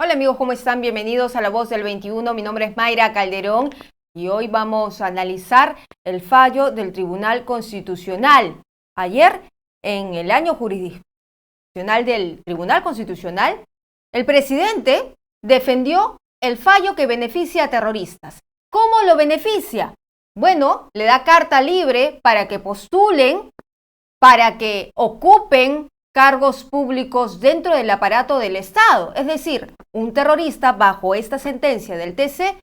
Hola amigos, ¿cómo están? Bienvenidos a La Voz del 21. Mi nombre es Mayra Calderón y hoy vamos a analizar el fallo del Tribunal Constitucional. Ayer, en el año jurisdiccional del Tribunal Constitucional, el presidente defendió el fallo que beneficia a terroristas. ¿Cómo lo beneficia? Bueno, le da carta libre para que postulen, para que ocupen cargos públicos dentro del aparato del Estado. Es decir, un terrorista bajo esta sentencia del TC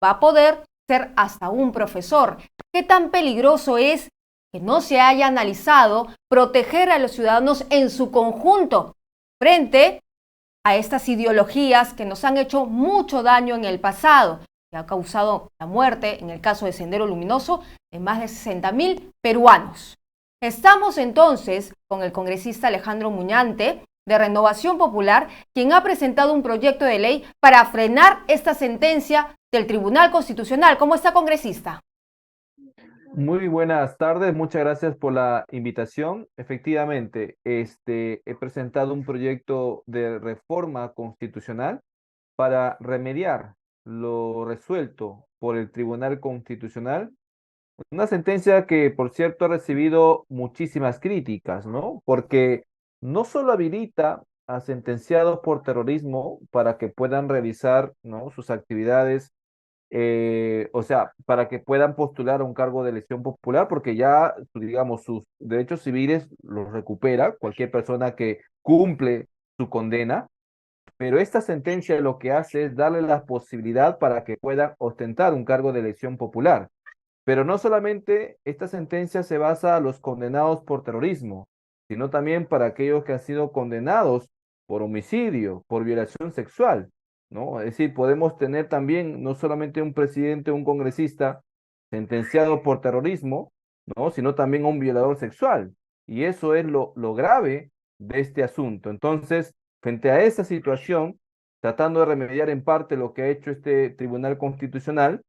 va a poder ser hasta un profesor. ¿Qué tan peligroso es que no se haya analizado proteger a los ciudadanos en su conjunto frente a estas ideologías que nos han hecho mucho daño en el pasado, que ha causado la muerte, en el caso de Sendero Luminoso, de más de 60.000 peruanos? Estamos entonces con el congresista Alejandro Muñante, de Renovación Popular, quien ha presentado un proyecto de ley para frenar esta sentencia del Tribunal Constitucional. ¿Cómo está, congresista? Muy buenas tardes, muchas gracias por la invitación. Efectivamente, he presentado un proyecto de reforma constitucional para remediar lo resuelto por el Tribunal Constitucional. Una sentencia que, por cierto, ha recibido muchísimas críticas, ¿no? Porque no solo habilita a sentenciados por terrorismo para que puedan realizar, ¿no?, sus actividades, o sea, para que puedan postular a un cargo de elección popular, porque ya, digamos, sus derechos civiles los recupera cualquier persona que cumple su condena, pero esta sentencia lo que hace es darle la posibilidad para que puedan ostentar un cargo de elección popular. Pero no solamente esta sentencia se basa a los condenados por terrorismo, sino también para aquellos que han sido condenados por homicidio, por violación sexual, ¿no? Es decir, podemos tener también no solamente un presidente o un congresista sentenciado por terrorismo, ¿no?, sino también a un violador sexual. Y eso es lo grave de este asunto. Entonces, frente a esa situación, tratando de remediar en parte lo que ha hecho este Tribunal Constitucional,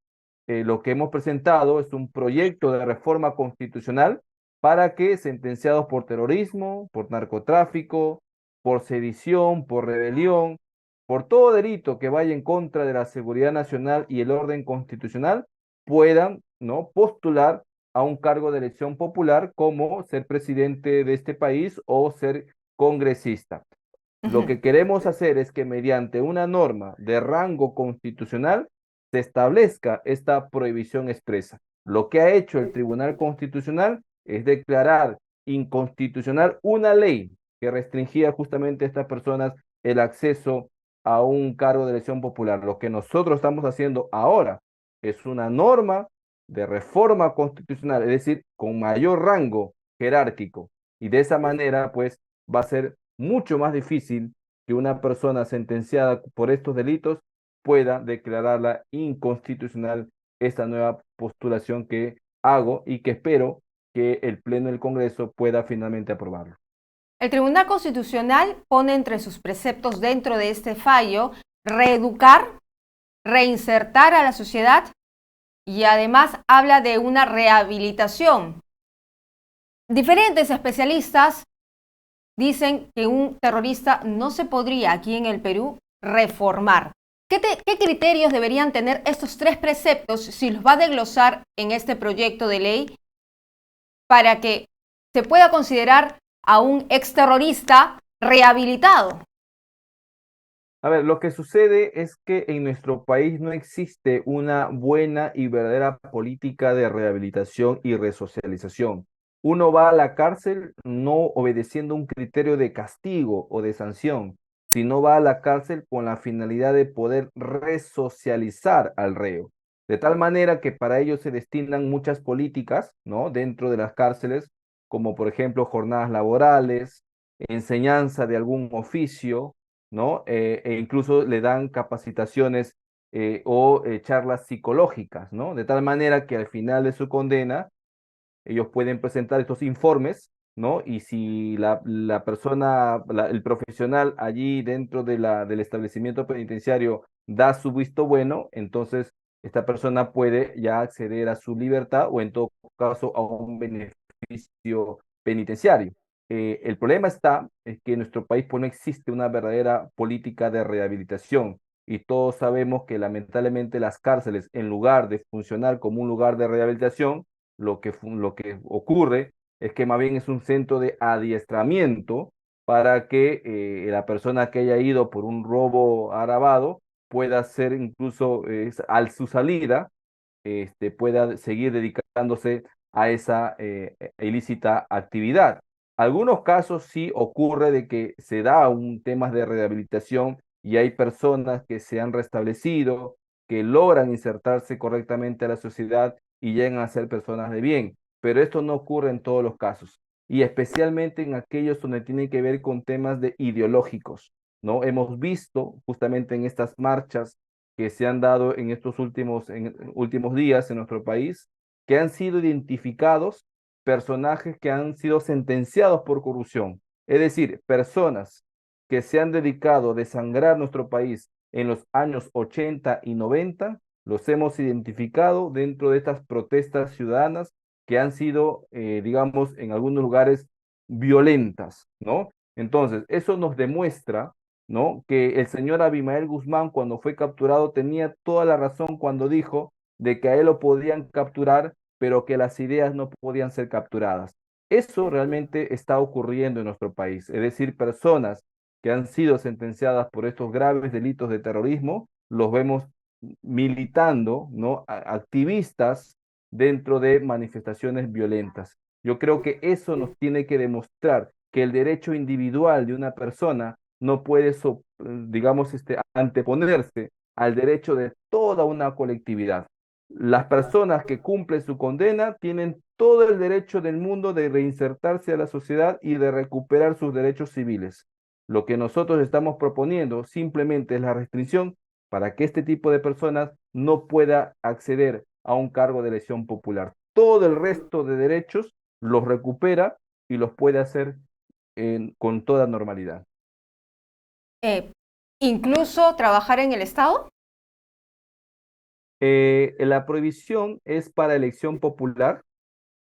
lo que hemos presentado es un proyecto de reforma constitucional para que sentenciados por terrorismo, por narcotráfico, por sedición, por rebelión, por todo delito que vaya en contra de la seguridad nacional y el orden constitucional, puedan, ¿no?, postular a un cargo de elección popular como ser presidente de este país o ser congresista. Lo que queremos hacer es que mediante una norma de rango constitucional se establezca esta prohibición expresa. Lo que ha hecho el Tribunal Constitucional es declarar inconstitucional una ley que restringía justamente a estas personas el acceso a un cargo de elección popular. Lo que nosotros estamos haciendo ahora es una norma de reforma constitucional, es decir, con mayor rango jerárquico. Y de esa manera, pues, va a ser mucho más difícil que una persona sentenciada por estos delitos pueda declararla inconstitucional esta nueva postulación que hago y que espero que el Pleno del Congreso pueda finalmente aprobarlo. El Tribunal Constitucional pone entre sus preceptos dentro de este fallo reeducar, reinsertar a la sociedad y además habla de una rehabilitación. Diferentes especialistas dicen que un terrorista no se podría aquí en el Perú reformar. ¿Qué criterios deberían tener estos tres preceptos si los va a desglosar en este proyecto de ley para que se pueda considerar a un exterrorista rehabilitado? A ver, lo que sucede es que en nuestro país no existe una buena y verdadera política de rehabilitación y resocialización. Uno va a la cárcel no obedeciendo un criterio de castigo o de sanción, sino va a la cárcel con la finalidad de poder resocializar al reo. De tal manera que para ello se destinan muchas políticas, ¿no?, dentro de las cárceles, como por ejemplo jornadas laborales, enseñanza de algún oficio, ¿no? E incluso le dan capacitaciones o charlas psicológicas, ¿no? De tal manera que al final de su condena ellos pueden presentar estos informes, ¿no? Y si la persona, el profesional allí dentro de del establecimiento penitenciario da su visto bueno, entonces esta persona puede ya acceder a su libertad o en todo caso a un beneficio penitenciario. El problema está es que en nuestro país pues, no existe una verdadera política de rehabilitación y todos sabemos que lamentablemente las cárceles, en lugar de funcionar como un lugar de rehabilitación, lo que ocurre es que más bien es un centro de adiestramiento para que la persona que haya ido por un robo agravado pueda ser incluso al su salida pueda seguir dedicándose a esa ilícita actividad. Algunos casos sí ocurre de que se da un tema de rehabilitación y hay personas que se han restablecido, que logran insertarse correctamente a la sociedad y llegan a ser personas de bien, pero esto no ocurre en todos los casos y especialmente en aquellos donde tiene que ver con temas de ideológicos, ¿no? Hemos visto justamente en estas marchas que se han dado en estos últimos días en nuestro país, que han sido identificados personajes que han sido sentenciados por corrupción. Es decir, personas que se han dedicado a desangrar nuestro país en los años 80 y 90, los hemos identificado dentro de estas protestas ciudadanas que han sido, digamos, en algunos lugares violentas, ¿no? Entonces, eso nos demuestra, ¿no? Que el señor Abimael Guzmán, cuando fue capturado, tenía toda la razón cuando dijo de que a él lo podían capturar, pero que las ideas no podían ser capturadas. Eso realmente está ocurriendo en nuestro país, es decir, personas que han sido sentenciadas por estos graves delitos de terrorismo, los vemos militando, ¿no? Activistas dentro de manifestaciones violentas. Yo creo que eso nos tiene que demostrar que el derecho individual de una persona no puede, digamos, anteponerse al derecho de toda una colectividad. Las personas que cumplen su condena tienen todo el derecho del mundo de reinsertarse a la sociedad y de recuperar sus derechos civiles. Lo que nosotros estamos proponiendo simplemente es la restricción para que este tipo de personas no pueda acceder a un cargo de elección popular. Todo el resto de derechos los recupera y los puede hacer con toda normalidad. Eh, Incluso trabajar en el Estado. La prohibición es para elección popular.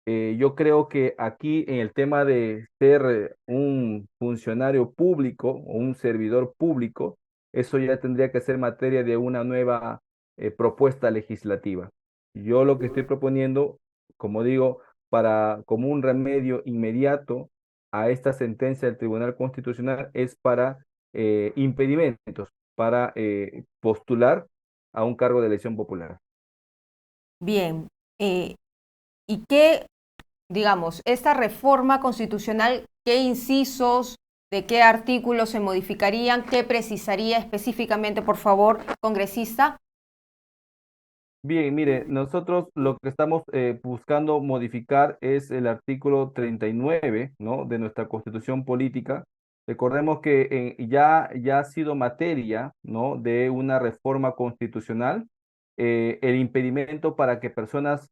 Yo creo que aquí en el tema de ser un funcionario público o un servidor público, eso ya tendría que ser materia de una nueva propuesta legislativa. Yo lo que estoy proponiendo, como digo, como un remedio inmediato a esta sentencia del Tribunal Constitucional es para impedimentos, para postular a un cargo de elección popular. Bien. ¿Y qué, digamos, esta reforma constitucional, qué incisos, de qué artículos se modificarían, qué precisaría específicamente, por favor, congresista? Bien, mire, nosotros lo que estamos buscando modificar es el artículo 39, ¿no? De nuestra Constitución Política. Recordemos que ya ha sido materia, ¿no? De una reforma constitucional, el impedimento para que personas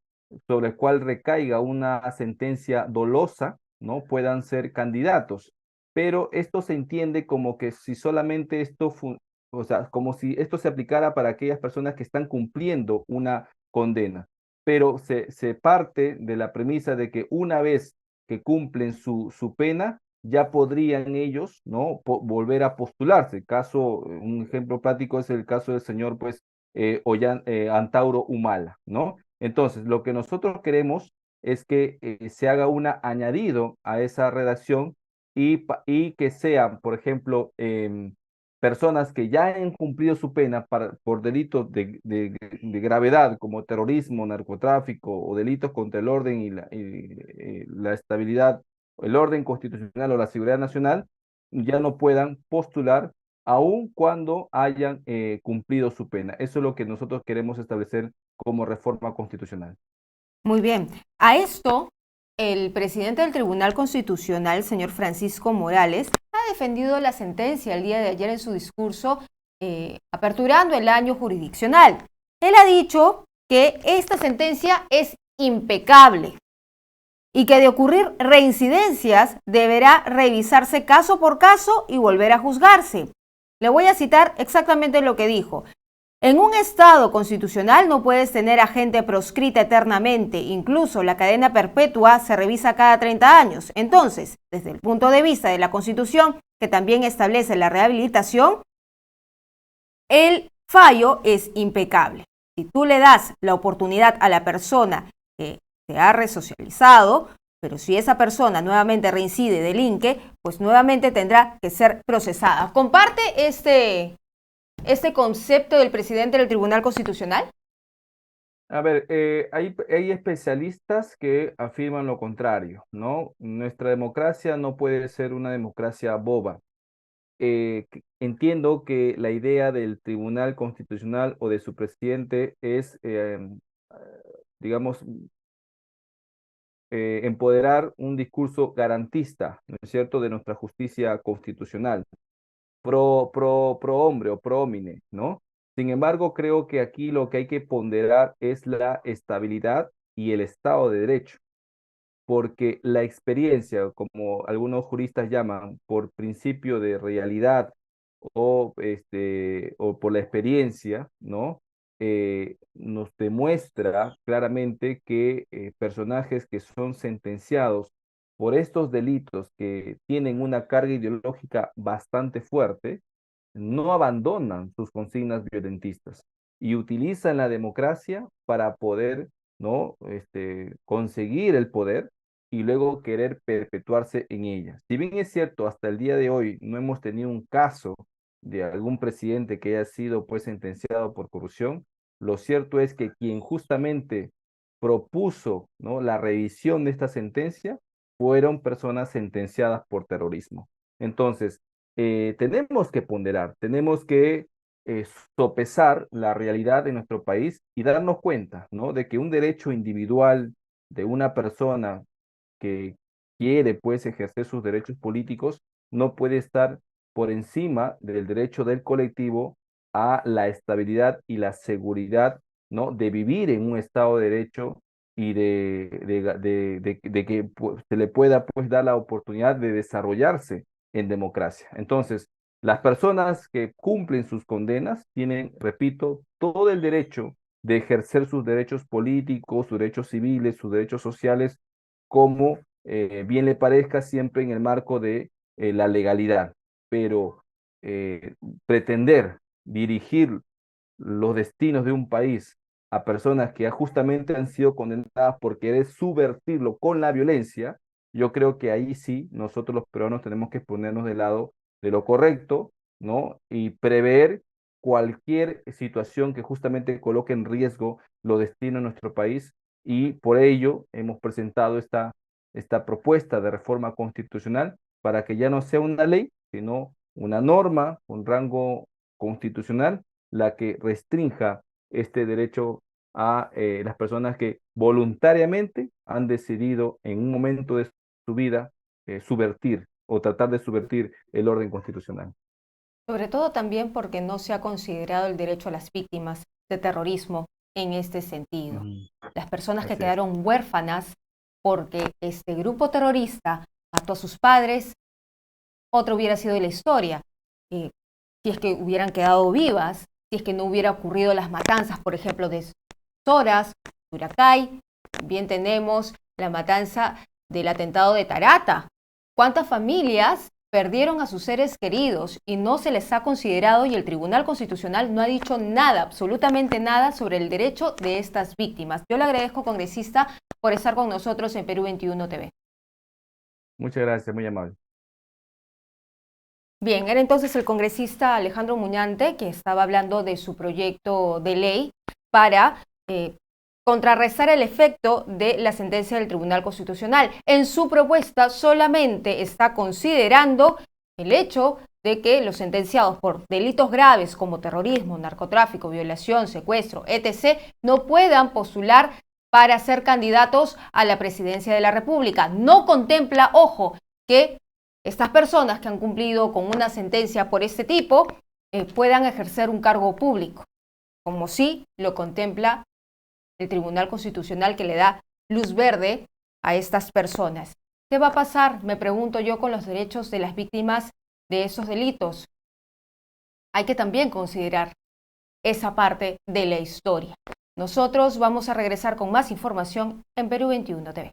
sobre el cual recaiga una sentencia dolosa, ¿no? Puedan ser candidatos. Pero esto se entiende como que si solamente o sea, como si esto se aplicara para aquellas personas que están cumpliendo una condena, pero se parte de la premisa de que una vez que cumplen su pena, ya podrían ellos, ¿no? Volver a postularse. Un ejemplo práctico es el caso del señor, pues, Antauro Humala, ¿no? Entonces, lo que nosotros queremos es que se haga un añadido a esa redacción y que sean, por ejemplo, personas que ya han cumplido su pena por delitos de gravedad como terrorismo, narcotráfico o delitos contra el orden la estabilidad, el orden constitucional o la seguridad nacional, ya no puedan postular aun cuando hayan cumplido su pena. Eso es lo que nosotros queremos establecer como reforma constitucional. Muy bien. A esto, el presidente del Tribunal Constitucional, señor Francisco Morales, ha defendido la sentencia el día de ayer en su discurso aperturando el año jurisdiccional. Él ha dicho que esta sentencia es impecable y que de ocurrir reincidencias deberá revisarse caso por caso y volver a juzgarse. Le voy a citar exactamente lo que dijo. En un Estado constitucional no puedes tener a gente proscrita eternamente, incluso la cadena perpetua se revisa cada 30 años. Entonces, desde el punto de vista de la Constitución, que también establece la rehabilitación, el fallo es impecable. Si tú le das la oportunidad a la persona que se ha resocializado, pero si esa persona nuevamente reincide, delinque, pues nuevamente tendrá que ser procesada. ¿Comparte este concepto del presidente del Tribunal Constitucional? A ver, hay especialistas que afirman lo contrario, ¿no? Nuestra democracia no puede ser una democracia boba. Entiendo que la idea del Tribunal Constitucional o de su presidente es, digamos, empoderar un discurso garantista, ¿no es cierto?, de nuestra justicia constitucional, pro hombre o pro homine, ¿no? Sin embargo, creo que aquí lo que hay que ponderar es la estabilidad y el Estado de Derecho, porque la experiencia, como algunos juristas llaman, por principio de realidad o por la experiencia, ¿no? Nos demuestra claramente que personajes que son sentenciados por estos delitos que tienen una carga ideológica bastante fuerte, no abandonan sus consignas violentistas y utilizan la democracia para poder, ¿no? Conseguir el poder y luego querer perpetuarse en ella. Si bien es cierto, hasta el día de hoy no hemos tenido un caso de algún presidente que haya sido pues sentenciado por corrupción, lo cierto es que quien justamente propuso, ¿no?, la revisión de esta sentencia fueron personas sentenciadas por terrorismo. Entonces, tenemos que ponderar, tenemos que sopesar la realidad de nuestro país y darnos cuenta, ¿no?, de que un derecho individual de una persona que quiere pues ejercer sus derechos políticos no puede estar por encima del derecho del colectivo a la estabilidad y la seguridad, ¿no?, de vivir en un Estado de Derecho y de que pues, se le pueda pues dar la oportunidad de desarrollarse en democracia. Entonces, las personas que cumplen sus condenas tienen, repito, todo el derecho de ejercer sus derechos políticos, sus derechos civiles, sus derechos sociales, como bien le parezca, siempre en el marco de la legalidad. Pero eh, pretender dirigir los destinos de un país a personas que justamente han sido condenadas por querer subvertirlo con la violencia, yo creo que ahí sí nosotros los peruanos tenemos que ponernos del lado de lo correcto, ¿no? Y prever cualquier situación que justamente coloque en riesgo los destinos de nuestro país y por ello hemos presentado esta propuesta de reforma constitucional para que ya no sea una ley, sino una norma con rango constitucional la que restrinja este derecho a las personas que voluntariamente han decidido en un momento de su vida subvertir o tratar de subvertir el orden constitucional. Sobre todo también porque no se ha considerado el derecho a las víctimas de terrorismo en este sentido. Ujú. Las personas que Así es. quedaron huérfanas porque este grupo terrorista mató a sus padres, otra hubiera sido la historia. Si es que hubieran quedado vivas, si es que no hubiera ocurrido las matanzas, por ejemplo, de Soras, Suracay, también tenemos la matanza del atentado de Tarata. ¿Cuántas familias perdieron a sus seres queridos y no se les ha considerado y el Tribunal Constitucional no ha dicho nada, absolutamente nada sobre el derecho de estas víctimas? Yo le agradezco, congresista, por estar con nosotros en Perú 21 TV. Muchas gracias, muy amable. Bien, era entonces el congresista Alejandro Muñante que estaba hablando de su proyecto de ley para contrarrestar el efecto de la sentencia del Tribunal Constitucional. En su propuesta solamente está considerando el hecho de que los sentenciados por delitos graves como terrorismo, narcotráfico, violación, secuestro, etc., no puedan postular para ser candidatos a la presidencia de la República. No contempla, ojo, que estas personas que han cumplido con una sentencia por este tipo puedan ejercer un cargo público, como sí lo contempla el Tribunal Constitucional, que le da luz verde a estas personas. ¿Qué va a pasar, me pregunto yo, con los derechos de las víctimas de esos delitos? Hay que también considerar esa parte de la historia. Nosotros vamos a regresar con más información en Perú 21 TV.